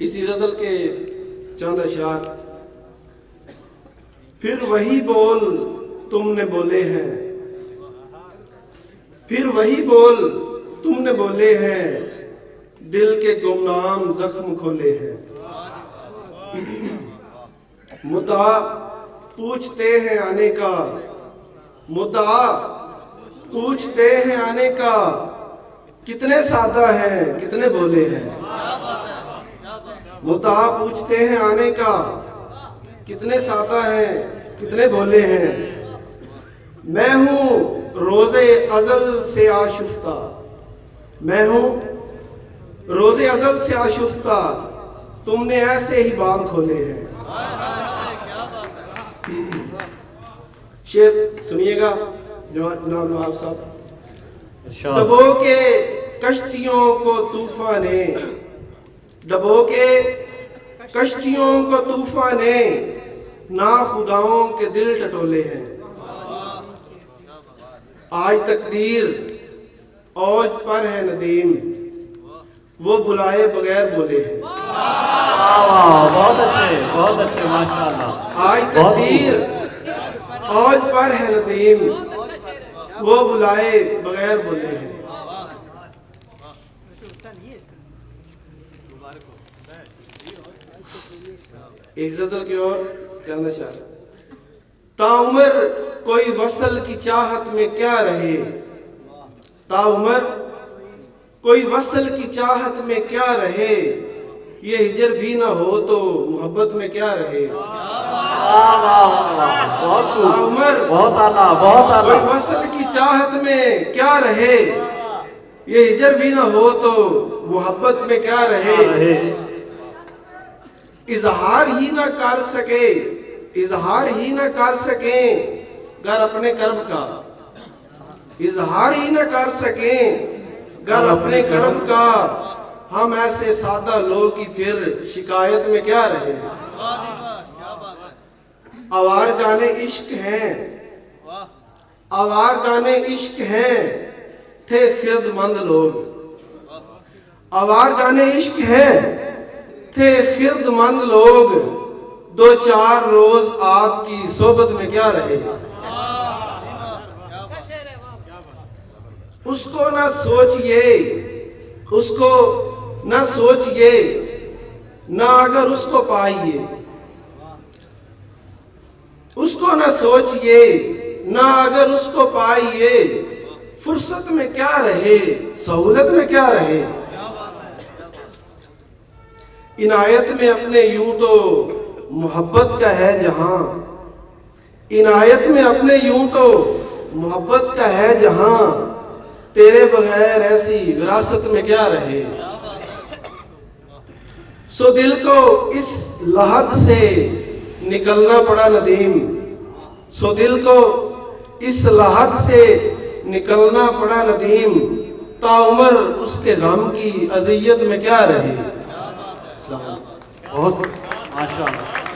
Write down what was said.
इसी गजल के चंद अशार। फिर वही बोल तुमने बोले हैं, फिर वही बोल तुमने बोले हैं, दिल के गुमनाम जख्म खोले हैं। मुद्दा पूछते हैं आने का, मुद्दा पूछते हैं आने का, कितने सादा हैं कितने बोले हैं। मुद्दा पूछते हैं आने का, कितने सादा हैं कितने भोले हैं। मैं हूं रोजे अजल से आशुफ्ता, मैं हूं रोजे अजल से आशुफ्ता, तुमने ऐसे ही बाल खोले हैं। शेर सुनिएगा जनाब नवाब साहब। डबो के कश्तियों को तूफान ने, डबो के कश्तियों को तूफान ने, ना खुदाओं के दिल टटोले हैं। आज तकदीर औज पर है नदीम, वो बुलाए बगैर बोले हैं। बहुत अच्छे माशाअल्लाह। आज तकदीर औज पर है नदीम, वो बुलाए बगैर बोले हैं। एक गजल की ओर चंद अशार। ताउमर कोई वसल की चाहत में क्या रहे, ताउमर कोई वसल की चाहत में क्या रहे, ये हिजर भी ना हो तो मोहब्बत में क्या रहे। ताउमर बहुत आला, बहुत आला। कोई वसल की चाहत में क्या रहे, ये हिजर भी ना हो तो मोहब्बत में क्या रहे। इजहार ही ना कर सके, इजहार ही ना कर सके गर अपने कर्म का, इजहार ही ना कर सके गर अपने कर्म का, हम ऐसे सादा लोग की फिर शिकायत में क्या रहे। आवार गाने इश्क हैं, आवार गाने इश्क हैं, थे खिरदमंद लोग। आवार गाने इश्क हैं, थे खिरदमंद लोग, दो चार रोज आपकी सोबत में क्या रहे। उसको ना सोचिए, उसको ना सोचिए, ना अगर उसको पाइए, उसको ना सोचिए, ना अगर उसको पाइए, फुर्सत में क्या रहे सहूलत में क्या रहे। इनायत में अपने यूं तो मोहब्बत का है जहां, इनायत में अपने यूं तो मोहब्बत का है जहां, तेरे बगैर ऐसी विरासत में क्या रहे। सो दिल को इस लहद से निकलना पड़ा नदीम, सो दिल को इस लहद से निकलना पड़ा नदीम, ताउमर उसके गम की अजियत में क्या रहे। बहुत माशाअल्लाह।